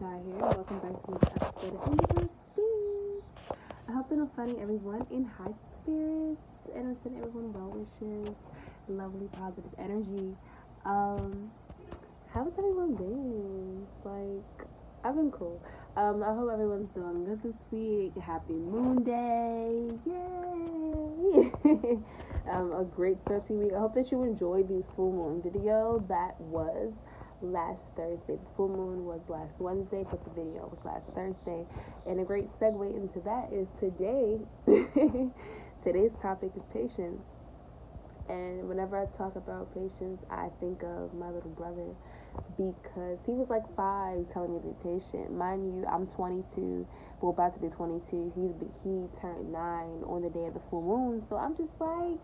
IndigoShy here. Welcome back to another episode of Indigo Spirits. I hope that I'm finding everyone in high spirits and I'm sending everyone well wishes, lovely positive energy. How's everyone been? I've been cool. I hope everyone's doing good this week. Happy Moon Day! Yay! A great start to your week. I hope that you enjoyed the full moon video that was last Thursday. The full moon was last Wednesday, but the video was last Thursday. And a great segue into that is today. Today's topic is patience. And whenever I talk about patience, I think of my little brother because he was like 5 telling me to be patient. Mind you, I'm 22, well, about to be 22. He turned 9 on the day of the full moon. So I'm just like,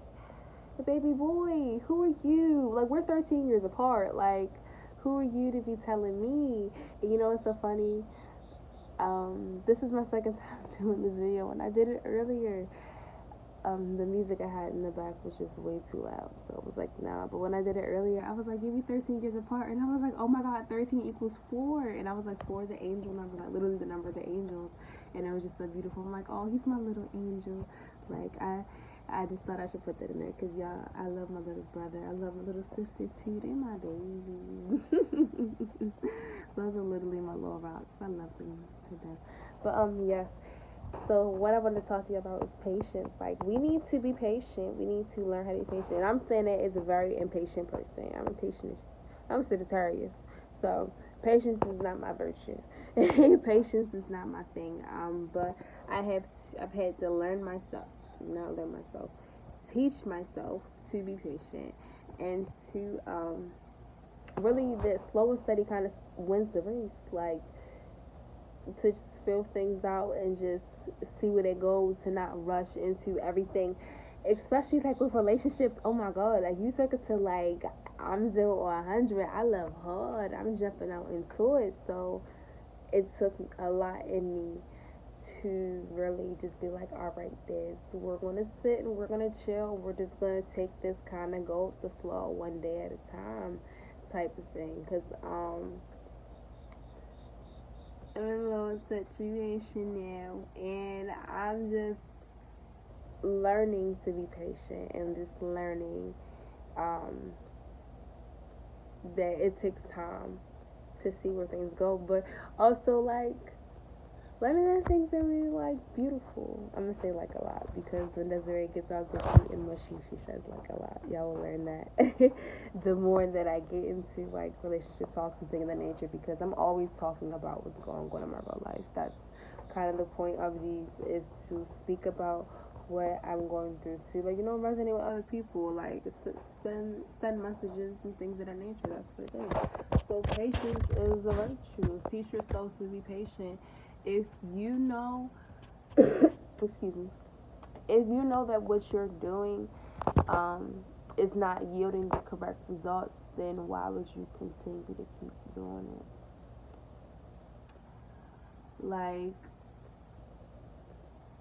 baby boy, who are you? Like, we're 13 years apart. Like, who are you to be telling me? And you know what's so funny? This is my second time doing this video. When I did it earlier, the music I had in the back was just way too loud. So I was like, nah. But when I did it earlier, I was like, give me 13 years apart. And I was like, oh my God, 13 equals 4. And I was like, 4 is an angel number, like literally the number of the angels. And it was just so beautiful. I'm like, oh, he's my little angel. Like, I just thought I should put that in there because, y'all, I love my little brother. I love my little sister, too. They're my babies. Those are literally my little rocks. I love them to death. But, yes. So, what I want to talk to you about is patience. Like, we need to be patient. We need to learn how to be patient. And I'm saying that as a very impatient person. I'm impatient. I'm Sagittarius. So, patience is not my virtue. Patience is not my thing. But I've had to learn myself. Not learn myself, teach myself to be patient and to really the slow and steady kind of wins the race. Like, to just feel things out and just see where they go, to not rush into everything, especially like with relationships. Oh my God, like you took it to like I'm 0 or 100. I love hard. I'm jumping out into it. So it took a lot in me to really just be like, all right, we're going to sit and we're going to chill. We're just going to take this kind of go with the flow one day at a time type of thing. Because I'm in a little situation now and I'm just learning to be patient and just learning that it takes time to see where things go. But also, like, learning that things are really, like, beautiful. I'm going to say, like, a lot, because when Desiree gets all gushy and mushy, she says, like, a lot. Y'all will learn that the more that I get into, like, relationship talks and things of that nature, because I'm always talking about what's going on in my real life. That's kind of the point of these, is to speak about what I'm going through, to, like, resonate with other people, like, send messages and things of that nature. That's what it is. So patience is a virtue. Teach yourself to be patient. If you know, excuse me, if you know that what you're doing is not yielding the correct results, then why would you continue to keep doing it? Like,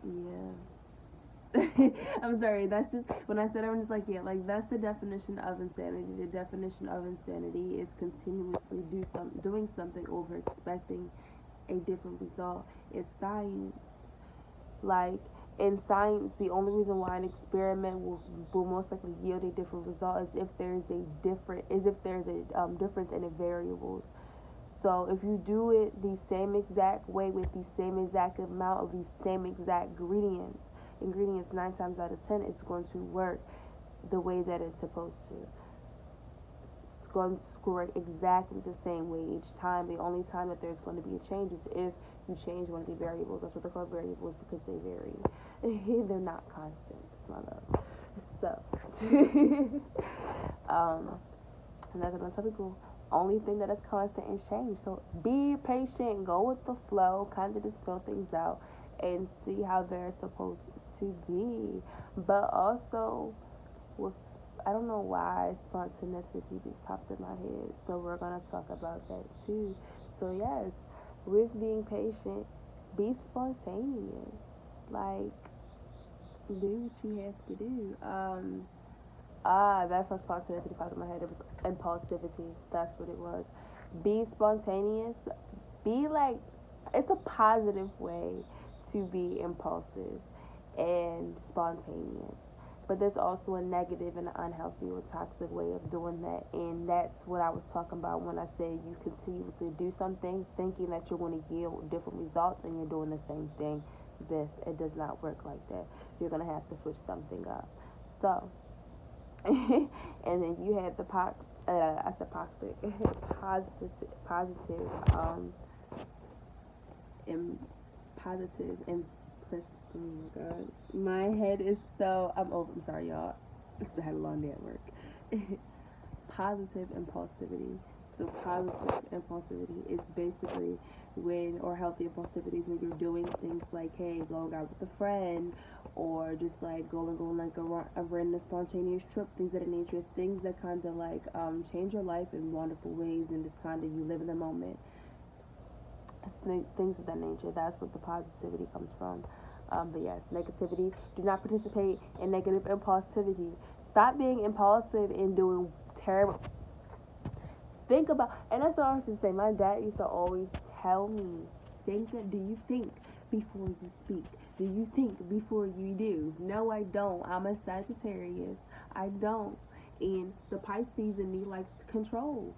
yeah. I'm sorry, that's just, when I said it, I'm just like, yeah, like, that's the definition of insanity. The definition of insanity is continuously doing something over expecting a different result. It's science. Like, in science, the only reason why an experiment will most likely yield a different result is if there's a difference in the variables. So if you do it the same exact way with the same exact amount of the same exact ingredients 9 times out of 10, it's going to work the way that it's supposed to. Going to score exactly the same way each time. The only time that there's going to be a change is if you change one of the variables. That's what they're called, variables, because they vary. They're not constant, my love. So, and that's another typical. Only thing that is constant is change. So be patient, go with the flow, kind of just fill things out and see how they're supposed to be. But also, with, I don't know why spontaneity just popped in my head, so we're going to talk about that too. So yes, with being patient, be spontaneous. Like, do what you have to do. That's what spontaneity popped in my head. It was impulsivity. That's what it was. Be spontaneous, be like, it's a positive way to be impulsive and spontaneous. But there's also a negative and an unhealthy or toxic way of doing that. And that's what I was talking about when I said you continue to do something thinking that you're going to yield different results and you're doing the same thing. It does not work like that. You're going to have to switch something up. So, and then you have the I said toxic, positive, and positive and plus. Oh my god, my head is so. I'm sorry, y'all. I had a long day at work. Positive impulsivity. So positive impulsivity is basically or healthy impulsivity is when you're doing things like, hey, going out with a friend, or just like going like a random spontaneous trip, things of that nature, things that kind of like change your life in wonderful ways, and just kind of you live in the moment. Things of that nature. That's what the positivity comes from. But yes, negativity. Do not participate in negative impulsivity. Stop being impulsive and doing terrible. Think about, and that's what I was to say. My dad used to always tell me, do you think before you speak? Do you think before you do? No, I don't. I'm a Sagittarius. I don't. And the Pisces in me likes to control.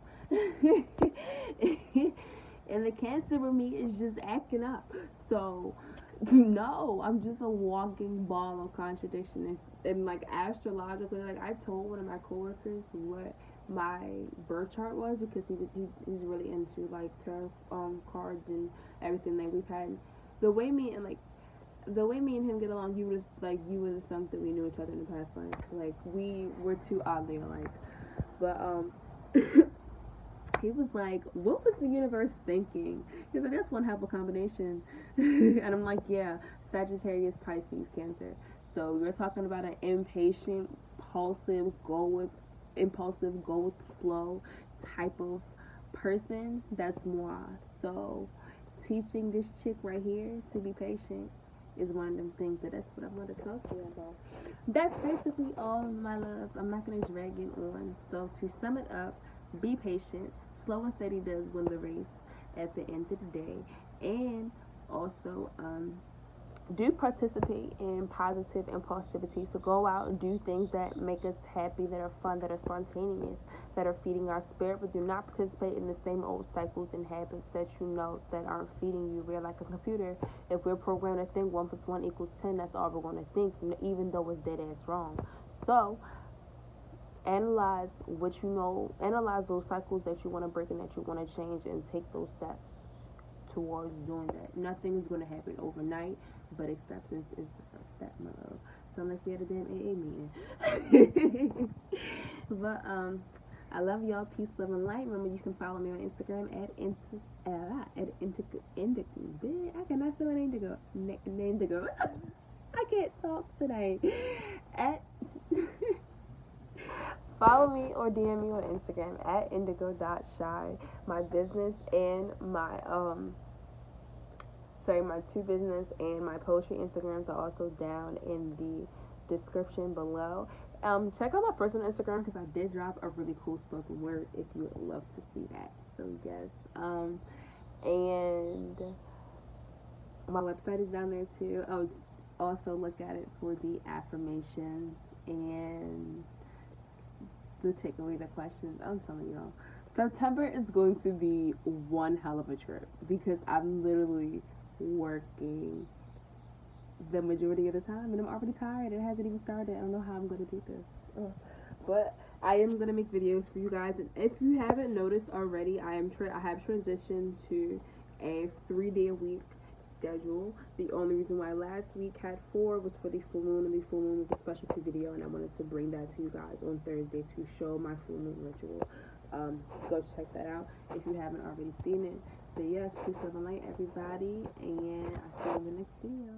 And the Cancer in me is just acting up. So, no, I'm just a walking ball of contradiction. And like astrologically, like I told one of my coworkers what my birth chart was, because he's really into like tarot cards and everything that we've had. The way me and him get along, you would have thought that we knew each other in the past life. Like we were too oddly alike. But he was like, what was the universe thinking? He's like, that's one hell of a combination. And I'm like, yeah, Sagittarius, Pisces, Cancer. So we're talking about an impatient, impulsive, go with the flow type of person. That's moi. So teaching this chick right here to be patient is one of them things that's what I want to talk to you about. That's basically all, my loves. I'm not going to drag it on. So to sum it up, be patient. Slow and steady does win the race at the end of the day. And also, do participate in positive impulsivity. So go out and do things that make us happy, that are fun, that are spontaneous, that are feeding our spirit. But do not participate in the same old cycles and habits that you know that aren't feeding you. We're like a computer. If we're programmed to think 1 + 1 = 10, that's all we're going to think, even though it's dead ass wrong. So analyze what you know, analyze those cycles that you want to break and that you want to change, and take those steps towards doing that. Nothing is going to happen overnight, but acceptance is the first step, my love. Sound like we had a damn AA meeting. But I love y'all. Peace, love, and light. Remember, you can follow me on Instagram at Indigo. I cannot say my Indigo. Indigo. I can't talk today. Follow me or DM me on Instagram at indigo.shy. My business and my my 2 business and my poetry Instagrams are also down in the description below. Check out my personal Instagram, because I did drop a really cool spoken word if you would love to see that. So yes. And my website is down there too. Oh, also look at it for the affirmations and the takeaways, the questions. I'm telling y'all, September is going to be one hell of a trip, because I'm literally working the majority of the time, and I'm already tired. It hasn't even started. I don't know how I'm going to do this. But I am going to make videos for you guys, and if you haven't noticed already, I have transitioned to a 3-day-a-week schedule. The only reason why last week had 4 was for the full moon, and the full moon was a specialty video, and I wanted to bring that to you guys on Thursday to show my full moon ritual. Go check that out if you haven't already seen it. But yes, peace, love, and light, everybody, and I'll see you in the next video.